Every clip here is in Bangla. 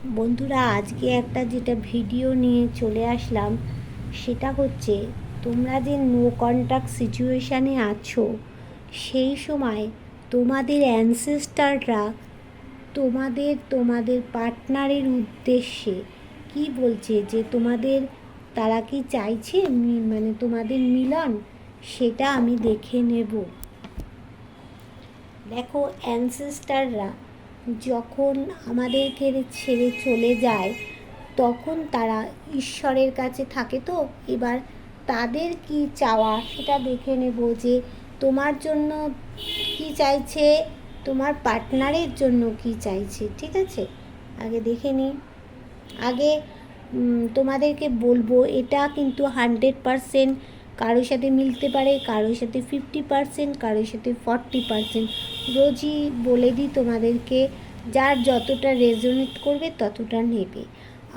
বন্ধুরা, আজকে একটা যেটা ভিডিও নিয়ে চলে আসলাম সেটা হচ্ছে, তোমরা যে নো কন্ট্যাক্ট সিচুয়েশানে আছো সেই সময় তোমাদের অ্যানসেস্টাররা তোমাদের পার্টনারের উদ্দেশ্যে কি বলছে, যে তারা কি চাইছে মানে তোমাদের মিলন, সেটা আমি দেখে নেব। দেখো, অ্যানসেস্টাররা যখন আমাদেরকে ছেড়ে চলে যায় তখন তারা ঈশ্বরের কাছে থাকে। তো এবার তাদের কি চাওয়া সেটা দেখে নেব, যে তোমার জন্য কি চাইছে, তোমার পার্টনারের জন্য কি চাইছে। ঠিক আছে, আগে দেখে নিই। আগে তোমাদেরকে বলবো, এটা কিন্তু 100% কারোর সাথে মিলতে পারে, কারোর সাথে 50%, কারোর সাথে 40%। রোজই বলে দিই তোমাদেরকে, যার যতটা রেজোনেট করবে ততটা নেবে।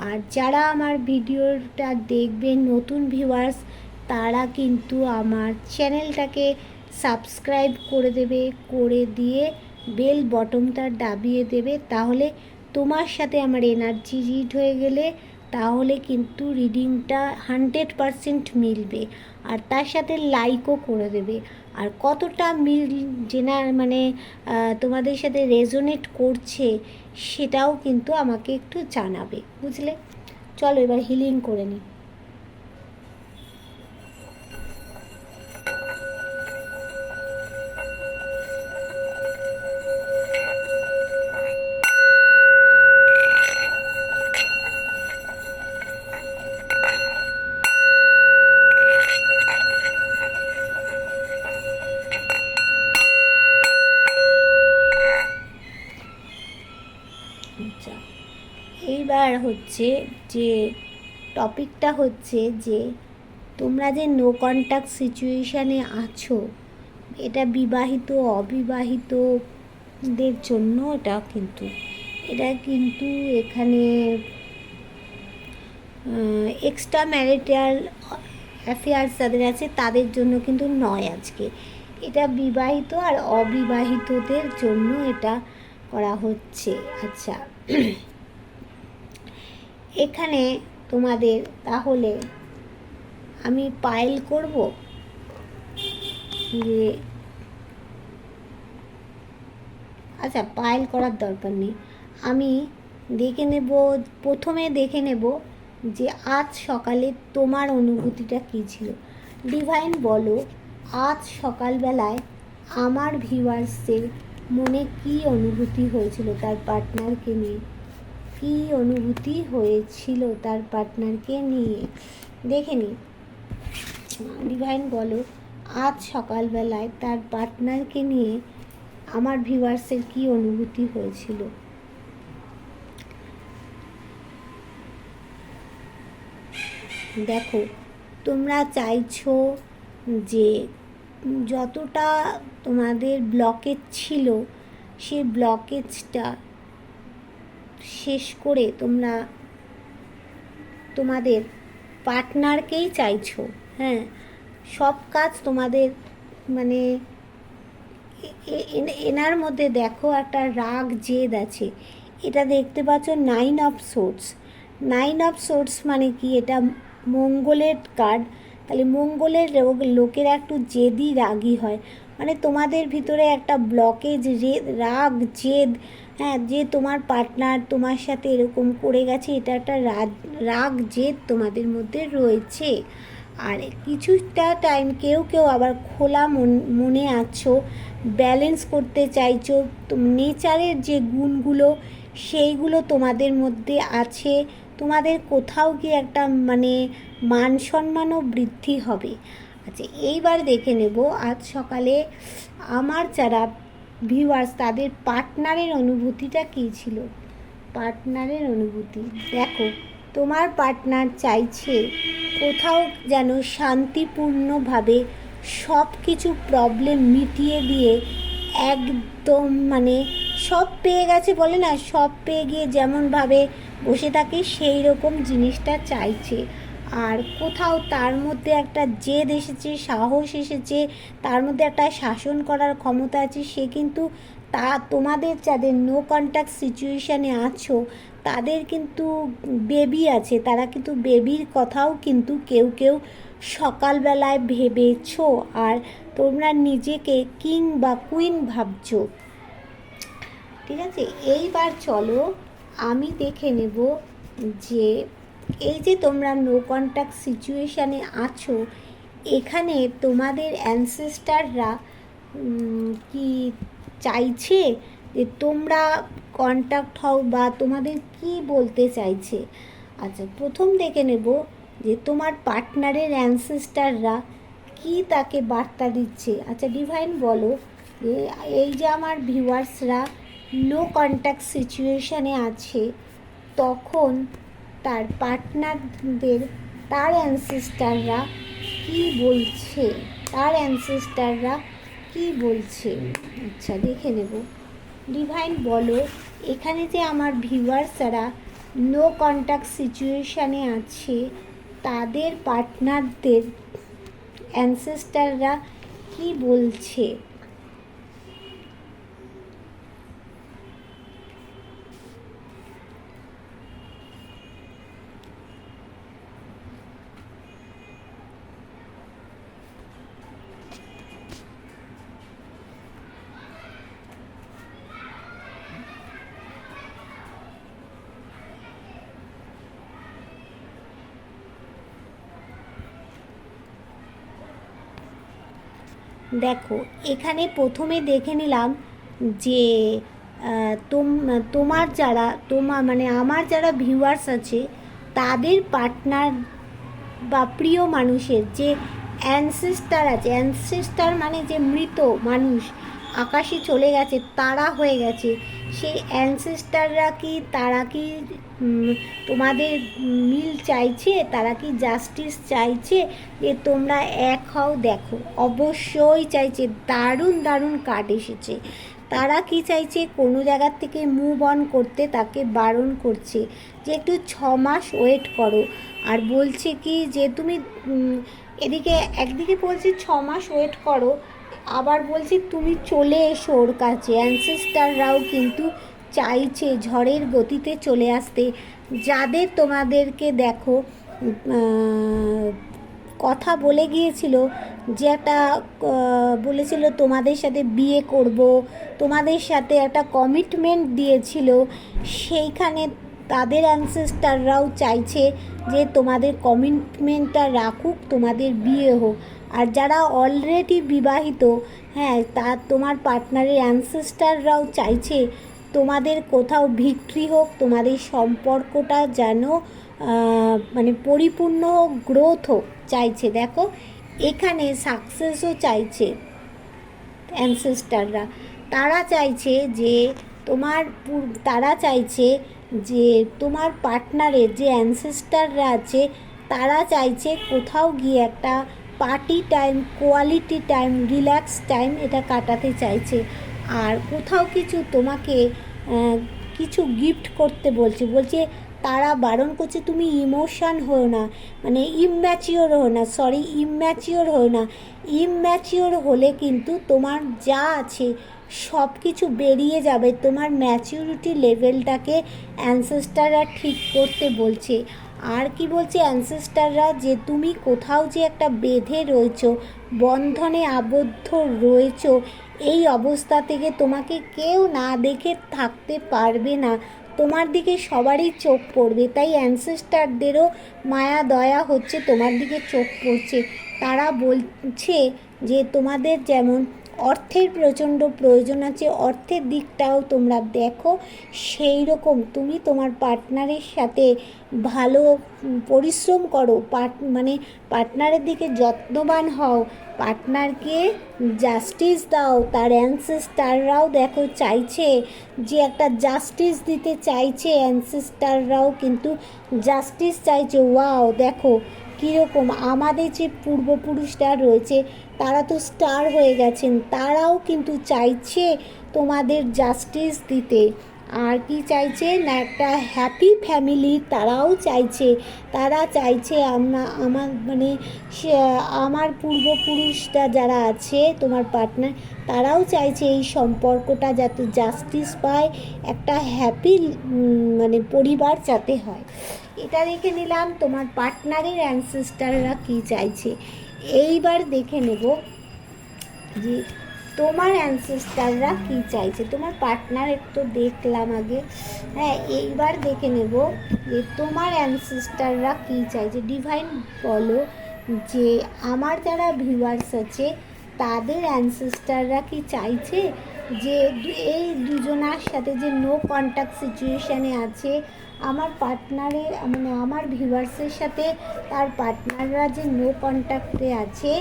আর যারা আমার ভিডিওটা দেখবে নতুন ভিউয়ার্স, তারা কিন্তু আমার চ্যানেলটাকে সাবস্ক্রাইব করে দেবে, করে দিয়ে বেল বটনটা দাবিয়ে দেবে। তাহলে তোমার সাথে আমার এনার্জি রিড হয়ে গেলে তাহলে কিন্তু রিডিংটা 100% মিলবে। আর তার সাথে লাইকও করে দেবে। আর কতটা মানে তোমাদের সাথে রেজোনেট করছে সেটাও কিন্তু আমাকে একটু জানাবে, বুঝলে? চলো এবার হিলিং করে নিই। আচ্ছা, এইবার হচ্ছে যে টপিকটা হচ্ছে যে তোমরা যে নো কন্ট্যাক্ট সিচুয়েশানে আছো, এটা বিবাহিত অবিবাহিতদের জন্য। এটা কিন্তু এখানে এক্সট্রা ম্যারিটাল অ্যাফেয়ার্স যাদের আছে তাদের জন্য কিন্তু নয় আজকে। এটা বিবাহিত আর অবিবাহিতদের জন্য এটা করা হচ্ছে। আচ্ছা, এখানে তোমাদের তাহলে আমি পাইল করব, যে আচ্ছা পাইল করার দরকার নেই, আমি দেখে নেব। প্রথমে দেখে নেব যে আজ সকালে তোমার অনুভূতিটা কী ছিল। ডিভাইন বলো, আজ সকালবেলায় আমার ভিউয়ার্সের মনে কী অনুভূতি হয়েছিল তার পার্টনারকে নিয়ে, কী অনুভূতি হয়েছিল তার পার্টনারকে নিয়ে। দেখে নিই। ডিভাইন বলো, আজ সকালবেলায় তার পার্টনারকে নিয়ে আমার ভিউয়ার্সের কী অনুভূতি হয়েছিল। দেখো, তোমরা চাইছো যে যতটা তোমাদের ব্লকেজ ছিল সেই ব্লকেজটা শেষ করে তোমরা তোমাদের পার্টনারকেই চাইছো। হ্যাঁ, সব কাজ তোমাদের মানে এনার মধ্যে দেখো একটা রাগ জেদ আছে। এটা দেখতে পাচ্ছ 9 অফ সোর্স। 9 অফ সোর্স মানে কি? এটা মঙ্গলের কার্ড। তাহলে মঙ্গলের লোকেরা একটু জেদি রাগী হয়, মানে তোমাদের ভিতরে একটা ব্লকেজ, রাগ জেদ, হ্যাঁ, যে তোমার পার্টনার তোমার সাথে এরকম করে গেছে, এটা একটা রাগ জেদ তোমাদের মধ্যে রয়েছে। আর কিছুটা টাইম কেউ আবার খোলা মনে আছো, ব্যালেন্স করতে চাইছো। নেচারের যে গুণগুলো সেইগুলো তোমাদের মধ্যে আছে। তোমাদের কোথাও গিয়ে একটা মানে মান সম্মানও বৃদ্ধি হবে। আচ্ছা, এইবার দেখে নেব আজ সকালে আমার যারা ভিউয়ার্স তাদের পার্টনারের অনুভূতিটা কী ছিল। পার্টনারের অনুভূতি দেখো, তোমার পার্টনার চাইছে কোথাও যেন শান্তিপূর্ণভাবে সব কিছু প্রবলেম মিটিয়ে দিয়ে একদম মানে সব পেয়ে গেছে, বলে না, সব পেয়ে গিয়ে যেমনভাবে বসে থাকে সেই রকম জিনিসটা চাইছে। আর কোথাও তার মধ্যে একটা জেদ এসেছে, সাহস এসেছে, তার মধ্যে একটা শাসন করার ক্ষমতা আছে। সে কিন্তু তা তোমাদের যাদের নো কন্ট্যাক্ট সিচুয়েশানে আছো তাদের কিন্তু বেবি আছে, তারা কিন্তু বেবির কথাও কিন্তু কেউ কেউ সকালবেলায় ভেবেছো, আর তোমরা নিজেকে কিং বা কুইন ভাবছো। ঠিক আছে, এইবার চলো আমি দেখে নেব যে এই যে তোমরা নো কন্ট্যাক্ট সিচুয়েশানে আছো, এখানে তোমাদের অ্যানসেস্টাররা কি চাইছে যে তোমরা কন্ট্যাক্ট হও, বা তোমাদের কি বলতে চাইছে। আচ্ছা, প্রথম দেখে নেব যে তোমার পার্টনারের অ্যানসেস্টাররা কি তাকে বার্তা দিচ্ছে। আচ্ছা ডিভাইন বলো যে এই যে আমার ভিউয়ার্সরা নো কন্ট্যাক্ট সিচুয়েশানে আছে, তখন তার পার্টনারদের তার অ্যানসেস্টাররা কি বলছে, তার অ্যানসেস্টাররা কি বলছে। আচ্ছা দেখে নেব। ডিভাইন বলো এখানে যে আমার ভিউয়ার্সরা নো কন্ট্যাক্ট সিচুয়েশানে আছে, তাদের পার্টনারদের অ্যানসেস্টাররা কি বলছে। দেখো এখানে প্রথমে দেখে নিলাম যে তোমার যারা মানে আমার যারা ভিউয়ার্স আছে তাদের পার্টনার বা প্রিয় মানুষের যে অ্যানসেস্টার আছে, অ্যানসেস্টার মানে যে মৃত মানুষ আকাশে চলে গেছে, তারা হয়ে গেছে, সেই অ্যানসেস্টাররা কি তারা কি তোমাদের মিল চাইছে, তারা কি জাস্টিস চাইছে যে তোমরা এক হও। দেখো অবশ্যই চাইছে, দারুণ দারুণ কার্ড এসেছে। তারা কি চাইছে, কোনো জায়গার থেকে মুভ অন করতে তাকে বারণ করছে যে একটু 6 মাস ওয়েট করো। আর বলছে কি যে তুমি এদিকে একদিকে বলছে 6 মাস ওয়েট করো, আবার বলছে তুমি চলে এসো ওর কাছে। অ্যানসেস্টাররাও কিন্তু চাইছে ঝড়ের গতিতে চলে আসতে। যাদের তোমাদেরকে দেখো কথা বলে গিয়েছিল যে একটা বলেছিল তোমাদের সাথে বিয়ে করব, তোমাদের সাথে একটা কমিটমেন্ট দিয়েছিল, সেইখানে তাদের অ্যানসেস্টাররাও চাইছে যে তোমাদের কমিটমেন্টটা রাখুক, তোমাদের বিয়ে হোক। আর যারা অলরেডি বিবাহিত, হ্যাঁ, তা তোমার পার্টনারের অ্যানসেস্টাররাও চাইছে তোমাদের কোথাও ভিক্টরি হোক, তোমাদের সম্পর্কটা যেন মানে পরিপূর্ণ হোক, গ্রোথ হোক চাইছে। দেখো এখানে সাকসেসও চাইছে অ্যানসেস্টাররা। তারা চাইছে যে তারা চাইছে যে তোমার পার্টনারের যে অ্যানসেস্টাররা আছে তারা চাইছে কোথাও গিয়ে একটা party time, quality time, relax time এটা কাটাতে চাইছে। আর কোথাও কিছু তোমাকে কিছু গিফট করতে বলছে তারা বারণ করছে তুমি ইমোশন হও না, মানে ইম্যাচিওর হও না। ইম্যাচিওর হলে কিন্তু তোমার যা আছে সব কিছু বেরিয়ে যাবে, তোমার ম্যাচিউরিটি লেভেলটাকে অ্যানসেস্টাররা ঠিক করতে বলছে। আর কি বলছে অ্যানসেস্টাররা, যে তুমি কোথাও যে একটা বেঁধে রয়েছো, বন্ধনে আবদ্ধ রয়েছো, এই অবস্থা থেকে তোমাকে কেউ না দেখে থাকতে পারবে না, তোমার দিকে সবারই চোখ পড়বে। তাই অ্যানসেস্টারদেরও মায়া দয়া হচ্ছে, তোমার দিকে চোখ পড়ছে। তারা বলছে যে তোমাদের যেমন অর্থের প্রচণ্ড প্রয়োজন আছে, অর্থের দিকটাও তোমরা দেখো, সেই রকম তুমি তোমার পার্টনারের সাথে ভালো পরিশ্রম করো, মানে পার্টনারের দিকে যত্নবান হও, পার্টনারকে জাস্টিস দাও। তার অ্যানসেস্টাররাও দেখো চাইছে যে একটা জাস্টিস দিতে চাইছে, অ্যানসেস্টাররাও কিন্তু জাস্টিস চাইছে। ওয়াও, দেখো কীরকম আমাদের যে পূর্বপুরুষরা রয়েছে তারা তো স্টার হয়ে গেছেন, তারাও কিন্তু চাইছে তোমাদের জাস্টিস দিতে। আর কি চাইছে না, একটা হ্যাপি ফ্যামিলি তারাও চাইছে। তারা চাইছে আমার মানে আমার পূর্বপুরুষরা যারা আছে তোমার পার্টনার, তারাও চাইছে এই সম্পর্কটা যাতে জাস্টিস পায়, একটা হ্যাপি মানে পরিবার যাতে হয়। এটা দেখে নিলাম তোমার পার্টনারের অ্যানসেস্টাররা কী চাইছে। এইবার দেখে নেব যে তোমার অ্যানসেস্টাররা কী চাইছে। তোমার পার্টনার একটু দেখলাম আগে, হ্যাঁ এইবার দেখে নেব যে তোমার অ্যানসেস্টাররা কী চাইছে। ডিভাইন বলো যে আমার যারা ভিউয়ার্স আছে তাদের অ্যানসেস্টাররা কি চাইছে যে এই দুজনার সাথে যে নো কন্ট্যাক্ট সিচুয়েশানে আছে আমার পার্টনারের মানে আমার ভিউয়ার্সের সাথে তার পার্টনাররা যে নো কন্ট্যাক্টে আছে,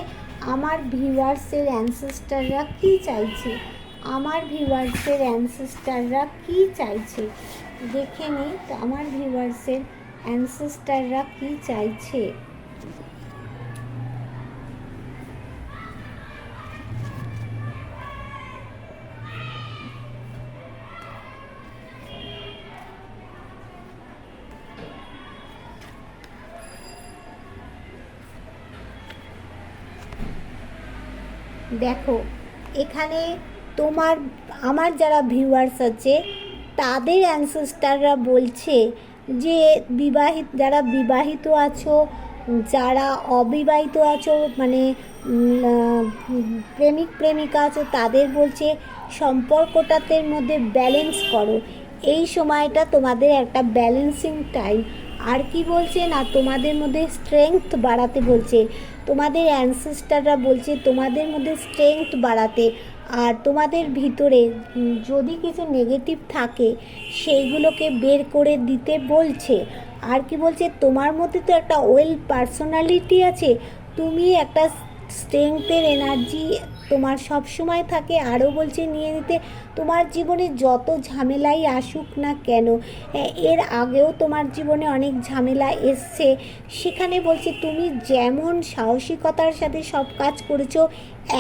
আমার ভিউয়ার্সের অ্যানসেস্টাররা কী চাইছে, আমার ভিউয়ার্সের অ্যানসেস্টাররা কী চাইছে দেখে নিই। তো আমার ভিউয়ার্সের অ্যানসেস্টাররা কী চাইছে। দেখো এখানে তোমার আমার যারা ভিউয়ার্স আছে তাদের অ্যানসেস্টাররা বলছে যে যারা বিবাহিত আছো, যারা অবিবাহিত আছো মানে প্রেমিক প্রেমিকা আছো, তাদের বলছে সম্পর্কটাতে মধ্যে ব্যালেন্স করো। এই সময়টা তোমাদের একটা ব্যালেন্সিং টাইম। আর কি বলছে না, তোমাদের মধ্যে স্ট্রেংথ বাড়াতে বলছে। তোমাদের অ্যানসেস্টাররা বলছে তোমাদের মধ্যে স্ট্রেংথ বাড়াতে, আর তোমাদের ভিতরে যদি কিছু নেগেটিভ থাকে সেইগুলোকে বের করে দিতে বলছে। আর কি বলছে, তোমার মধ্যে তো একটা ওয়েল পার্সোনালিটি আছে, তুমি একটা স্ট্রেংথের এনার্জি তোমার সব সময় থাকে। আরও বলছে নিয়ে নিতে, তোমার জীবনে যত ঝামেলাই আসুক না কেন, এর আগেও তোমার জীবনে অনেক ঝামেলা এসছে, সেখানে বলছে তুমি যেমন সাহসিকতার সাথে সব কাজ করেছো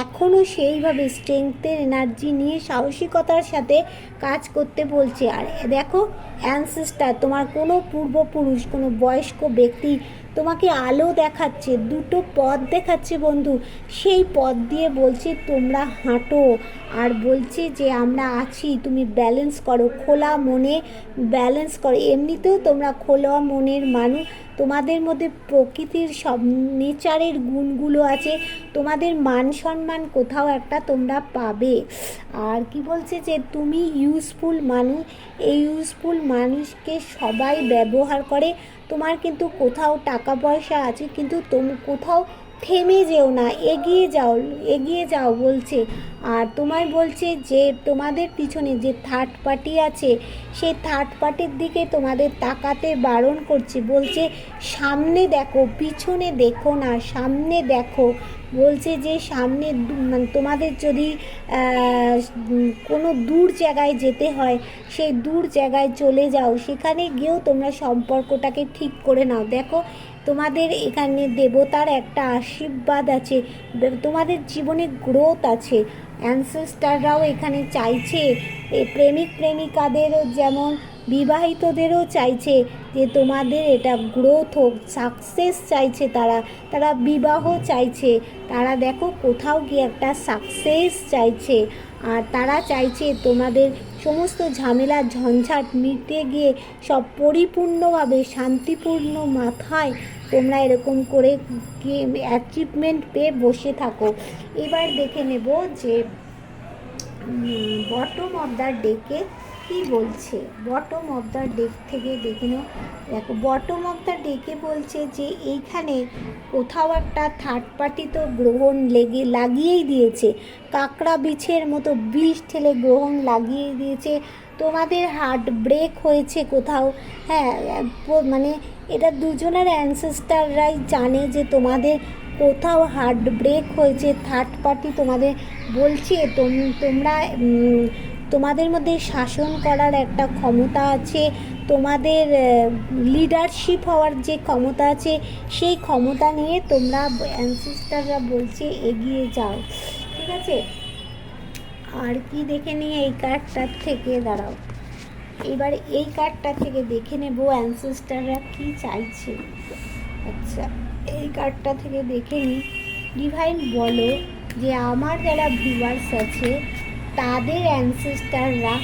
এখনও সেইভাবে স্ট্রেংথের এনার্জি নিয়ে সাহসিকতার সাথে কাজ করতে বলছে। আর দেখো অ্যানসেস্টার তোমার কোনো পূর্বপুরুষ, কোনো বয়স্ক ব্যক্তি তোমাকে আলো দেখাচ্ছে, দুটো পথ দেখাচ্ছে বন্ধু, সেই পথ দিয়ে বলছে তোমরা হাঁটো। আর বলছে যে আমরা আছি, তুমি ব্যালেন্স করো, খোলা মনে ব্যালেন্স করো। এমনিতেও তোমরা খোলা মনের মানুষ, তোমাদের মধ্যে প্রকৃতির সব নেচারের গুণগুলো আছে, তোমাদের মান সম্মান কোথাও একটা তোমরা পাবে। আর কি বলছে যে তুমি ইউজফুল মানুষ, এই ইউজফুল মানুষকে সবাই ব্যবহার করে। তোমার কিন্তু কোথাও টাকা পয়সা আছে, কিন্তু কোথাও থেমে যেও না, এগিয়ে যাও বলছে। আর তোমায় বলছে যে তোমাদের পিছনে যে থার্ড পার্টি আছে সেই থার্ড পার্টির দিকে তোমাদের তাকাতে বারণ করছে, বলছে সামনে দেখো, পিছনে দেখো না, সামনে দেখো। বলছে যে সামনে মানে তোমাদের যদি কোনো দূর জায়গায় যেতে হয় সেই দূর জায়গায় চলে যাও, সেখানে গিয়েও তোমরা সম্পর্কটাকে ঠিক করে নাও। দেখো তোমাদের এখানে দেবতার একটা আশীর্বাদ আছে, তোমাদের জীবনে গ্রোথ আছে। অ্যানসেস্টাররাও এখানে চাইছে প্রেমিক প্রেমিকাদেরও যেমন বিবাহিতদেরও চাইছে যে তোমাদের এটা গ্রোথ হোক, সাকসেস চাইছে তারা বিবাহ চাইছে, তারা দেখো কোথাও গিয়ে একটা সাকসেস চাইছে। আর তারা চাইছে তোমাদের সমস্ত ঝামেলা ঝঞ্ঝাট মিটে গিয়ে সব পরিপূর্ণভাবে শান্তিপূর্ণ মাথায় তোমরা এরকম করে অ্যাচিভমেন্ট পেয়ে বসে থাকো। এবার দেখে নেব যে বটম অফ দ্য ডেকে কী বলছে। বটম অফ দ্য ডেক থেকে দেখে নাও। দেখো বটম অফ দ্য ডেকে বলছে যে এইখানে কোথাও একটা থার্ড পার্টি তো গ্রহণ লাগিয়েই দিয়েছে, কাঁকড়া বিছের মতো বিষ ঠেলে গ্রহণ লাগিয়ে দিয়েছে। তোমাদের হার্ট ব্রেক হয়েছে কোথাও, হ্যাঁ মানে এটা দুজনের অ্যানসেস্টাররাই জানে যে তোমাদের কোথাও হার্ট ব্রেক হয়েছে। থার্ড পার্টি তোমাদের বলছে তোমরা তোমাদের মধ্যে শাসন করার একটা ক্ষমতা আছে, তোমাদের লিডারশিপ হওয়ার যে ক্ষমতা আছে সেই ক্ষমতা নিয়ে তোমরা অ্যানসেস্টাররা বলছে এগিয়ে যাও, ঠিক আছে। আর কি দেখে নিয়ে এই কার্ডটার থেকে দাঁড়াও, এবার এই কার্ডটা থেকে দেখে নেব অ্যানসেস্টাররা কি চাইছে। আচ্ছা, এই কার্ডটা থেকে দেখে নিই। ডিভাইন বলো যে আমার যারা ভিউয়ার্স আছে তাদের অ্যানসেস্টাররা,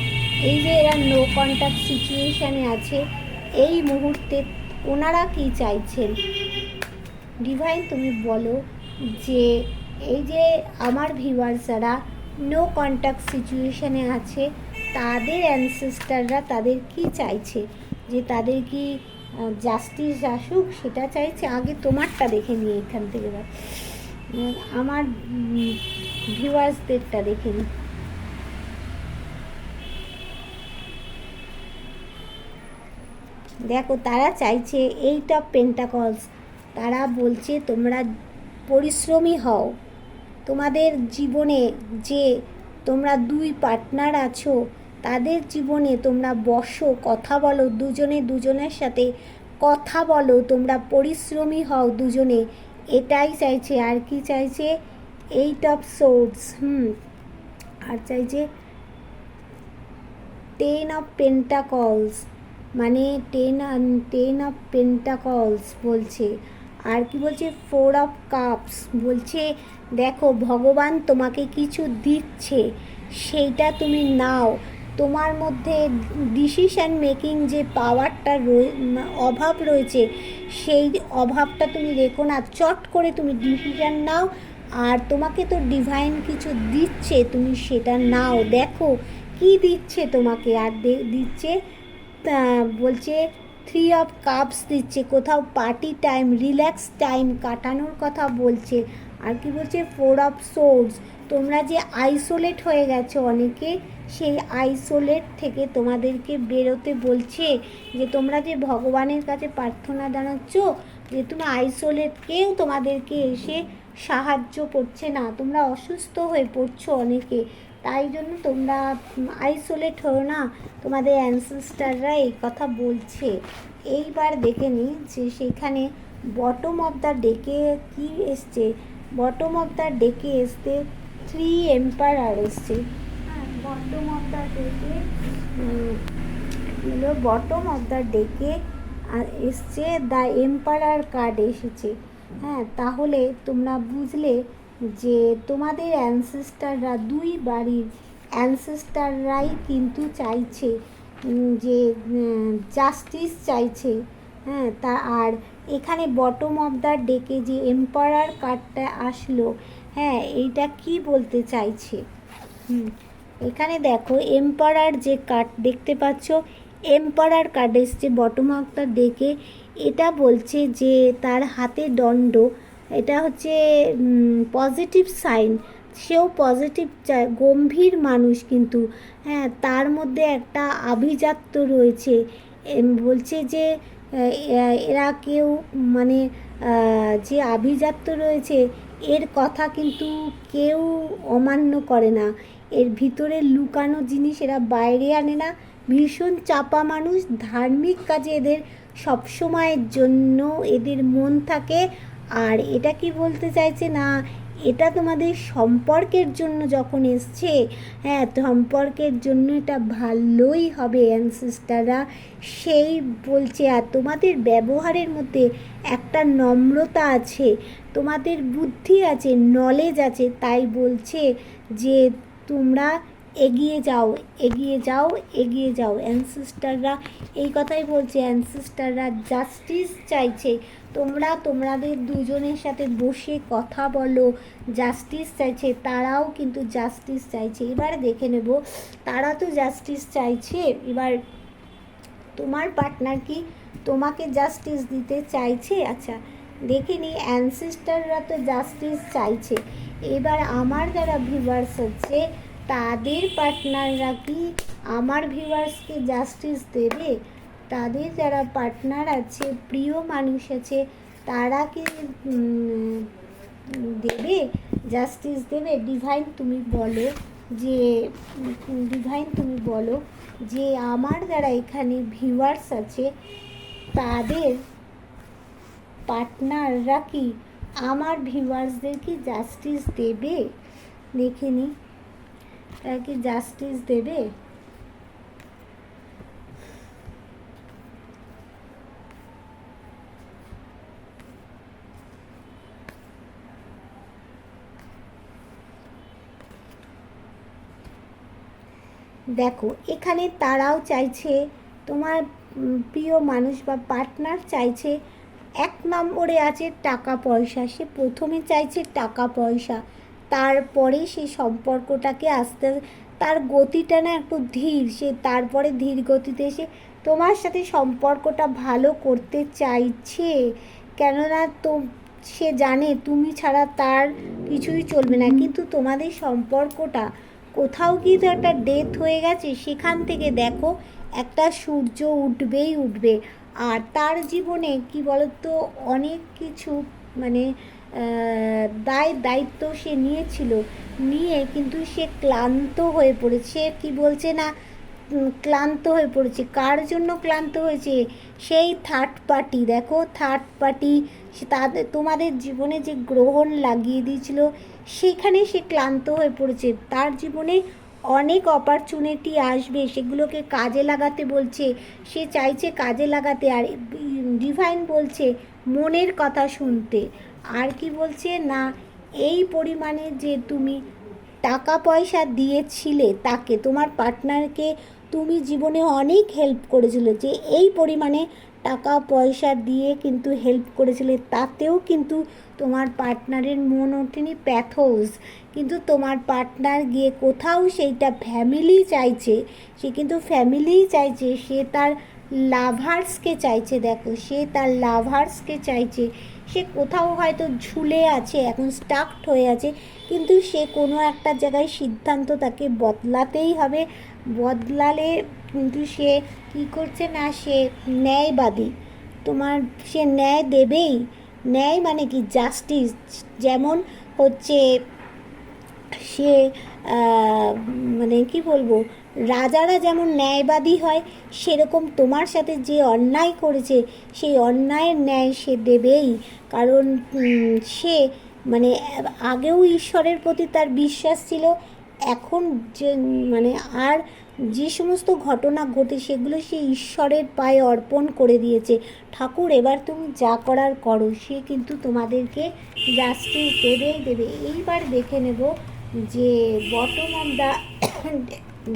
এই যে এরা নো কন্ট্যাক্ট সিচুয়েশানে আছে এই মুহূর্তে, ওনারা কি চাইছেন। ডিভাইন তুমি বলো যে এই যে আমার ভিউয়ার্সরা নো কন্ট্যাক্ট সিচুয়েশানে আছে তাদের অ্যানসেস্টাররা তাদের কি চাইছে, যে তাদের কি জাস্টিস আসুক সেটা চাইছে। আগে তোমারটা দেখে নিই এখান থেকে, আমার ভিউয়ার্সদেরটা দেখে নিই। দেখো তারা চাইছে এইট অফ পেন্টাকলস। তারা বলছে তোমরা পরিশ্রমী হও, তোমাদের জীবনে যে তোমরা দুই পার্টনার আছো তাদের জীবনে তোমরা বসো, কথা বলো, দুজনে দুজনের সাথে কথা বলো, তোমরা পরিশ্রমী হও দুজনে, এটাই চাইছে। আর কি চাইছে, এইট অফ সোর্ডস, আর চাইছে টেন অফ পেন্টাকলস, মানে টেন অফ পেন্টাকলস বলছে। আর কি বলছে, ফোর অফ কাপস বলছে দেখো ভগবান তোমাকে কিছু দিচ্ছে, সেইটা তুমি নাও। তোমার মধ্যে ডিসিশান মেকিং যে পাওয়ারটা অভাব রয়েছে, সেই অভাবটা তুমি রেখো না, চট করে তুমি ডিসিশান নাও। আর তোমাকে তো ডিভাইন কিছু দিচ্ছে, তুমি সেটা নাও। দেখো কি দিচ্ছে তোমাকে, আর দিচ্ছে বলছে থ্রি অফ কাপস দিচ্ছে, কোথাও পার্টি টাইম, রিল্যাক্স টাইম কাটানোর কথা বলছে। আর কি বলছে, ফোর অফ সোর্ডস, তোমরা যে আইসোলেট হয়ে গেছো অনেকে, সেই আইসোলেট থেকে তোমাদেরকে বেরোতে বলছে। যে তোমরা যে ভগবানের কাছে প্রার্থনা জানাচ্ছ যে তুমি আইসোলেট, কেউ তোমাদেরকে এসে সাহায্য করছে না, তোমরা অসুস্থ হয়ে পড়ছো অনেকে, তাই জন্য তোমরা আইসোলেট হও না, তোমাদের অ্যানসেস্টাররা এই কথা বলছে। এইবার দেখে নিই যে সেখানে বটম অফ দ্য ডেকে কী এসছে। বটম অফ দ্য ডেকে এসছে থ্রি এম্পায়ার এসছে। বটম অফ দ্য ডেকে বটম অফ দ্য ডেকে এসছে দ্য এম্পায়ার কার্ড এসেছে। হ্যাঁ, তাহলে তোমরা বুঝলে যে তোমাদের অ্যানসেস্টাররা, দুই বাড়ির অ্যানসেস্টাররাই কিন্তু চাইছে যে জাস্টিস চাইছে। হ্যাঁ, তা আর এখানে বটম অফ দ্য ডেকে যে এম্পায়ার কার্ডটা আসলো, হ্যাঁ এইটা কি বলতে চাইছে। এখানে দেখো এম্পায়ার যে কার্ড দেখতে পাচ্ছ, এম্পায়ার কার্ড এসছে বটম অফ দ্য ডেকে। এটা বলছে যে তার হাতে দণ্ড, এটা হচ্ছে পজিটিভ সাইন, সেও পজিটিভ চায়, গম্ভীর মানুষ কিন্তু, হ্যাঁ তার মধ্যে একটা আভিজাত্য রয়েছে। বলছে যে এরা কেউ মানে যে আভিজাত্য রয়েছে এর কথা কিন্তু কেউ অমান্য করে না, এর ভিতরে লুকানো জিনিস এরা বাইরে আনে না, ভীষণ চাপা মানুষ, ধার্মিক কাজে এদের সবসময়ের জন্য এদের মন থাকে। আর এটা কি বলতে চাইছে না, এটা তোমাদের সম্পর্কের জন্য যখন এসছে, হ্যাঁ সম্পর্কের জন্য এটা ভালোই হবে অ্যানসেস্টাররা সেই বলছে। আর তোমাদের ব্যবহারের মধ্যে একটা নম্রতা আছে, তোমাদের বুদ্ধি আছে, নলেজ আছে, তাই বলছে যে তোমরা এগিয়ে যাও, এগিয়ে যাও, এগিয়ে যাও। অ্যানসেস্টাররা এই কথাই বলছে, অ্যানসেস্টাররা জাস্টিস চাইছে, তোমরা তোমাদের দুজনের সাথে বসে কথা বলো, জাস্টিস চাইছে, তারাও কিন্তু জাস্টিস চাইছে। এবার দেখে নেব, তারা তো জাস্টিস চাইছে, এবার তোমার পার্টনার কি তোমাকে জাস্টিস দিতে চাইছে। আচ্ছা দেখে নিই, অ্যানসেস্টাররা তো জাস্টিস চাইছে, এবার আমার যারা ভিউয়ার্স হচ্ছে তাদের পার্টনাররা কি আমার ভিউয়ার্সকে জাস্টিস দেবে। তাদের যারা পার্টনার আছে, প্রিয় মানুষ আছে, তারা কি দেবে, জাস্টিস দেবে। ডিভাইন তুমি বলো যে, ডিভাইন তুমি বলো যে আমার যারা এখানে ভিউয়ার্স আছে তাদের পার্টনাররা কি আমার ভিউয়ার্সদের কি জাস্টিস দেবে। দেখে নি তারা কি জাস্টিস দেবে। দেখো এখানে তারাও চাইছে, তোমার প্রিয় মানুষ বা পার্টনার চাইছে, 1 নম্বরে আছে টাকা পয়সা। সে প্রথমে চাইছে টাকা পয়সা, তারপরে সে সম্পর্কটাকে আস্তে তার গতিটা না একটু ধীর, সে তারপরে ধীর গতিতে সে তোমার সাথে সম্পর্কটা ভালো করতে চাইছে। কেননা তো সে জানে তুমি ছাড়া তার কিছুই চলবে না, কিন্তু তোমাদের সম্পর্কটা কোথাও কিন্তু একটা ডেথ হয়ে গেছে। সেখান থেকে দেখো একটা সূর্য উঠবেই উঠবে। আর তার জীবনে কি বলতো, অনেক কিছু মানে দায়িত্ব সে নিয়েছিল, নিয়ে কিন্তু সে ক্লান্ত হয়ে পড়েছে। কি বলছে না, ক্লান্ত হয়ে পড়েছে। কার জন্য ক্লান্ত হয়েছে? সেই থার্ড পার্টি। দেখো থার্ড পার্টি সে তাদের তোমাদের জীবনে যে গ্রহণ লাগিয়ে দিয়েছিল, সেখানে সে ক্লান্ত হয়ে পড়েছে। তার জীবনে অনেক অপরচুনিটি আসবে, সেগুলোকে কাজে লাগাতে বলছে। সে চাইছে কাজে লাগাতে। আর ডিভাইন বলছে মনের কথা শুনতে। আর কি বলছে না, এই পরিমাণে যে তুমি টাকা পয়সা দিয়েছিলে তাকে, তোমার পার্টনারকে তুমি জীবনে অনেক হেল্প করেছিলে, যে এই পরিমাণে টাকা পয়সা দিয়ে কিন্তু হেল্প করেছিলে, তাতেও কিন্তু তোমার পার্টনারের মন ওঠেনি, প্যাথোস। কিন্তু তোমার পার্টনার গিয়ে কোথাও সেইটা ফ্যামিলি চাইছে, সে কিন্তু ফ্যামিলিই চাইছে, সে তার লাভার্সকে চাইছে। দেখো সে তার লাভার্সকে চাইছে। সে কোথাও হয়তো ঝুলে আছে, এখন স্টাকড হয়ে আছে, কিন্তু সে কোনো একটা জায়গায় সিদ্ধান্ত তাকে বদলাতেই হবে। বদলালে কিন্তু সে কী করছে না, সে ন্যায়বাদী। তোমার সে ন্যায় দেবেই। ন্যায় মানে কি, জাস্টিস। যেমন হচ্ছে সে মানে কি বলবো, রাজারা যেমন ন্যায়বাদী হয়, সেরকম তোমার সাথে যে অন্যায় করেছে সেই অন্যায়ের ন্যায় সে দেবেই। কারণ সে মানে আগেও ঈশ্বরের প্রতি তার বিশ্বাস ছিল, এখন যে মানে আর যে সমস্ত ঘটনা ঘটে সেগুলো সে ঈশ্বরের পায়ে অর্পণ করে দিয়েছে। ঠাকুর এবার তুমি যা করার করো, সে কিন্তু তোমাদেরকে জাস্টিস দেবেই দেবে। এইবার দেখে নেব যে বটম অফ দ্য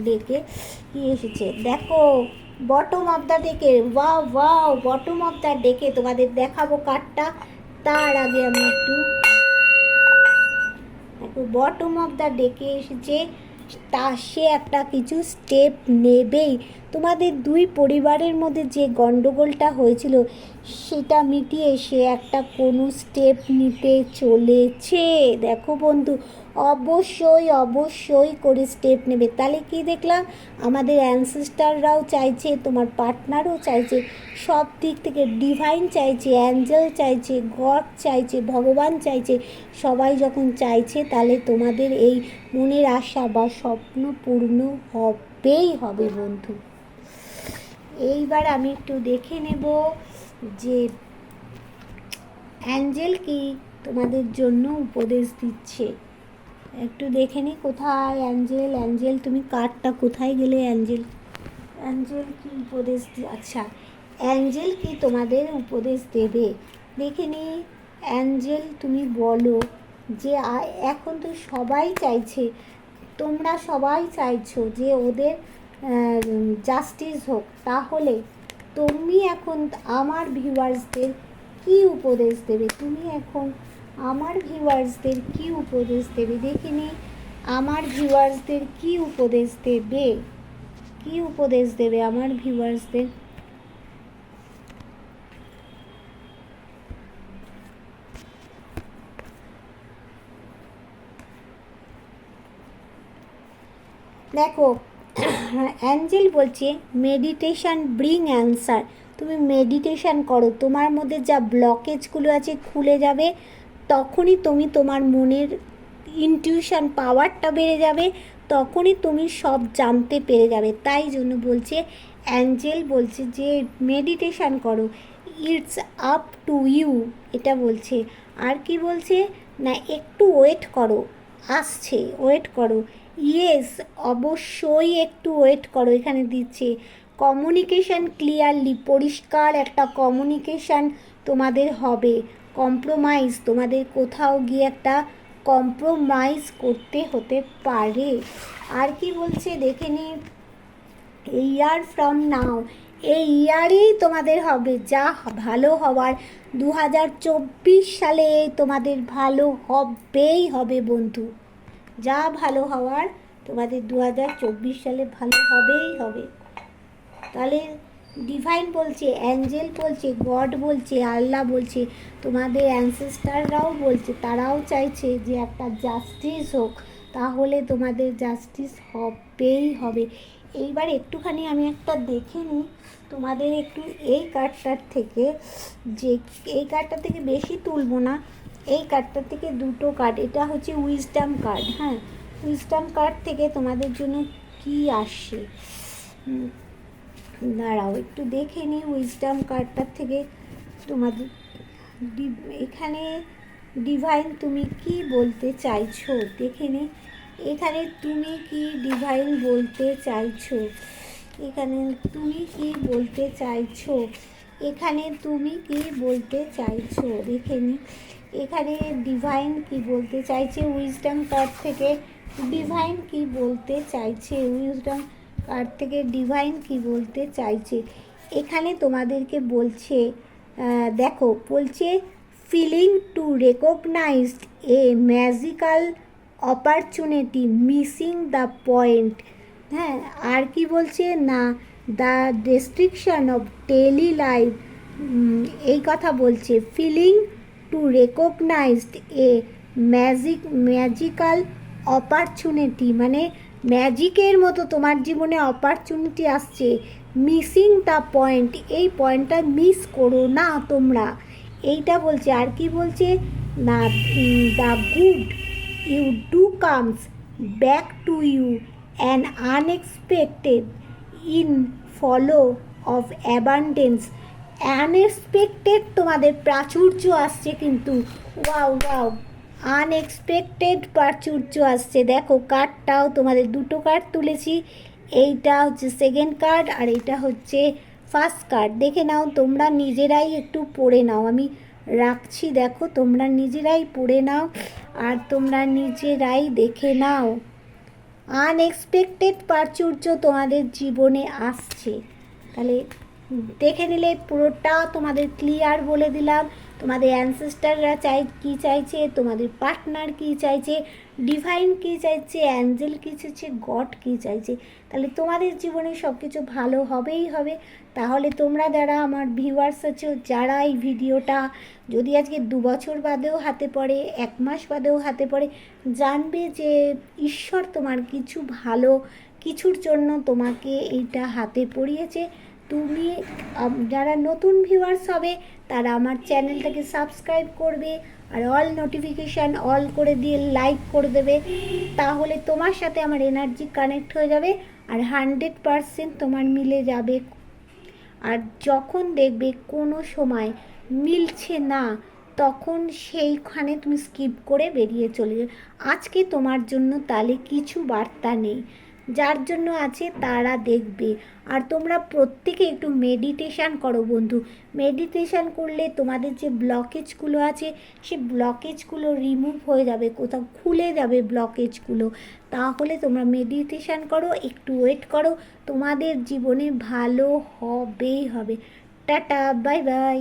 ডেকে কী এসেছে। দেখো বটম অফ দ্য ডেকে, wow wow, bottom of the ডেকে তোমাদের দেখাবো কার্ডটা। তার আগে আমি একটু বটম অফ দ্য ডেকে এসেছে, তা সে একটা কিছু স্টেপ নেবেই। তোমাদের দুই পরিবারের মধ্যে যে গণ্ডগোলটা হয়েছিল সেটা মিটিয়ে সে একটা কোনো স্টেপ নিতে চলেছে। দেখো বন্ধু, অবশ্যই অবশ্যই করে স্টেপ নেবে। তাহলে কি দেখলাম, আমাদের অ্যানসেস্টাররাও চাইছে, তোমার পার্টনারও চাইছে, সব দিক থেকে ডিভাইন চাইছে, অ্যাঞ্জেল চাইছে, গড চাইছে, ভগবান চাইছে। সবাই যখন চাইছে তাহলে তোমাদের এই মনের আশা বা স্বপ্ন পূর্ণ হবেই হবে বন্ধু। এইবার আমি একটু দেখে নেব যে অ্যাঞ্জেল কি তোমাদের জন্য উপদেশ দিচ্ছে। একটু দেখে নি কোথায় অ্যাঞ্জেল। অ্যাঞ্জেল তুমি কার্ডটা কোথায় গেলে অ্যাঞ্জেল? অ্যাঞ্জেল কি উপদেশ আচ্ছা, অ্যাঞ্জেল কি তোমাদের উপদেশ দেবে দেখে নি। অ্যাঞ্জেল তুমি বলো যে এখন তো সবাই চাইছে, তোমরা সবাই চাইছো যে ওদের জাস্টিস হোক, তাহলে তুমি এখন আমার ভিউয়ার্সদের কী উপদেশ দেবে? তুমি এখন আমার ভিউয়ার্সদের কী উপদেশ দেবে দেখিনি। আমার ভিউয়ার্সদের কী উপদেশ দেবে, কী উপদেশ দেবে আমার ভিউয়ার্সদের? দেখো অ্যাঞ্জেল বলছে মেডিটেশান ব্রিং অ্যান্সার। তুমি মেডিটেশান করো, তোমার মধ্যে যা ব্লকেজগুলো আছে খুলে যাবে। তখনই তুমি তোমার মনের ইনটিউশন পাওয়ারটা বেড়ে যাবে, তখনই তুমি সব জানতে পেরে যাবে। তাই জন্য বলছে অ্যাঞ্জেল বলছে যে মেডিটেশান করো, ইটস আপ টু ইউ, এটা বলছে। আর কি বলছে না, একটু ওয়েট করো, আসছে, ওয়েট করো। ইয়েস, অবশ্যই একটু ওয়েট করো। এখানে দিচ্ছে কমিউনিকেশান ক্লিয়ারলি, পরিষ্কার একটা কমিউনিকেশান তোমাদের হবে। কম্প্রোমাইজ, তোমাদের কোথাও গিয়ে একটা কম্প্রোমাইজ করতে হতে পারে। আর কি বলছে দেখে নি, এই ইয়ার ফ্রম নাও, এই ইয়ারেই তোমাদের হবে যা ভালো হওয়ার। 2024 সালে তোমাদের ভালো হবেই হবে বন্ধু, যা ভালো হওয়ার তোমাদের 2024 সালে ভালো হবেই হবে। তাহলে ডিভাইন বলছে, অ্যাঞ্জেল বলছে, গড বলছে, আল্লাহ বলছে, তোমাদের অ্যানসেস্টাররাও বলছে, তারাও চাইছে যে একটা জাস্টিস হোক, তাহলে তোমাদের জাস্টিস হবেই হবে। এইবার একটুখানি আমি একটা দেখে নিই তোমাদের একটু এই কার্ডটার থেকে, যে এই কার্ডটা থেকে বেশি তুলবো না, এই কার্ডটা থেকে দুটো কার্ড, এটা হচ্ছে উইজডম কার্ড। হ্যাঁ, উইজডম কার্ড থেকে তোমাদের জন্য কি আসছে দাঁড়াও একটু দেখে নিই উইজডম কার্ডটার থেকে তোমাদের এখানে ডিভাইন তুমি কি বলতে চাইছো দেখে নিই। এখানে তুমি কি ডিভাইন বলতে চাইছো, এখানে তুমি কি বলতে চাইছো, এখানে তুমি কি বলতে চাইছো দেখে নিই। এখানে ডিভাইন কি বলতে চাইছে উইজডম কার্ড থেকে, ডিভাইন কি বলতে চাইছে উইজডম কার্ড থেকে, ডিভাইন কি বলতে চাইছে। এখানে তোমাদেরকে বলছে, দেখো বলছে feeling to recognise a magical opportunity missing the point. হ্যাঁ, আর কি বলছে না, the restriction of daily life, এই কথা বলছে। Feeling to recognised a magical opportunity মানে ম্যাজিকের মতো তোমার জীবনে অপরচুনিটি আসছে, মিসিং দ্য পয়েন্ট, এই পয়েন্টটা মিস করো না তোমরা, এইটা বলছে। আর কি বলছে না, the good you do comes back to you an unexpected inflow of abundance. Unexpected তোমাদের প্রাচুর্য আসছে কিন্তু, ওয়াও ওয়াও, আনএক্সপেক্টেড প্রাচুর্য আসছে। দেখো কার্ডটাও তোমাদের দুটো কার্ড তুলেছি, এইটা হচ্ছে সেকেন্ড কার্ড আর এইটা হচ্ছে ফার্স্ট কার্ড। দেখে নাও তোমরা নিজেরাই একটু পড়ে নাও, আমি রাখছি, দেখো তোমরা নিজেরাই পড়ে নাও আর তোমরা নিজেরাই দেখে নাও। আনএক্সপেক্টেড প্রাচুর্য তোমাদের জীবনে আসছে, তাহলে দেখে নিলে পুরোটা তোমাদের ক্লিয়ার বলে দিলাম। তোমাদের অ্যানসেস্টাররা কী চাইছে, তোমাদের পার্টনার কী চাইছে, ডিভাইন কী চাইছে, অ্যাঞ্জেল কী চাইছে, গড কী চাইছে। তাহলে তোমাদের জীবনে সব কিছু ভালো হবেই হবে। তাহলে তোমরা যারা আমার ভিউয়ার্স আছো, যারা এই ভিডিওটা যদি আজকে 2 বছর বাদেও হাতে পড়ে, 1 মাস বাদেও হাতে পড়ে, জানবে যে ঈশ্বর তোমার কিছু ভালো কিছুর জন্য তোমাকে এইটা হাতে পড়িয়েছে। তুমি যারা নতুন ভিউয়ার্স হবে তারা আমার চ্যানেলটাকে সাবস্ক্রাইব করবে আর অল নোটিফিকেশান অল করে দিয়ে লাইক করে দেবে, তাহলে তোমার সাথে আমার এনার্জি কানেক্ট হয়ে যাবে আর 100% তোমার মিলে যাবে। আর যখন দেখবে কোনো সময় মিলছে না, তখন সেইখানে তুমি স্কিপ করে বেরিয়ে চলে যাবে। আজকে তোমার জন্য তাহলে কিছু বার্তা নেই, যার জন্য আছে তারা দেখবে। আর তোমরা প্রত্যেকে একটু মেডিটেশান করো বন্ধু, মেডিটেশান করলে তোমাদের যে ব্লকেজগুলো আছে সে ব্লকেজগুলো রিমুভ হয়ে যাবে, কোথাও খুলে যাবে ব্লকেজগুলো। তাহলে তোমরা মেডিটেশান করো, একটু ওয়েট করো, তোমাদের জীবনে ভালো হবেই হবে। Tata, bye bye.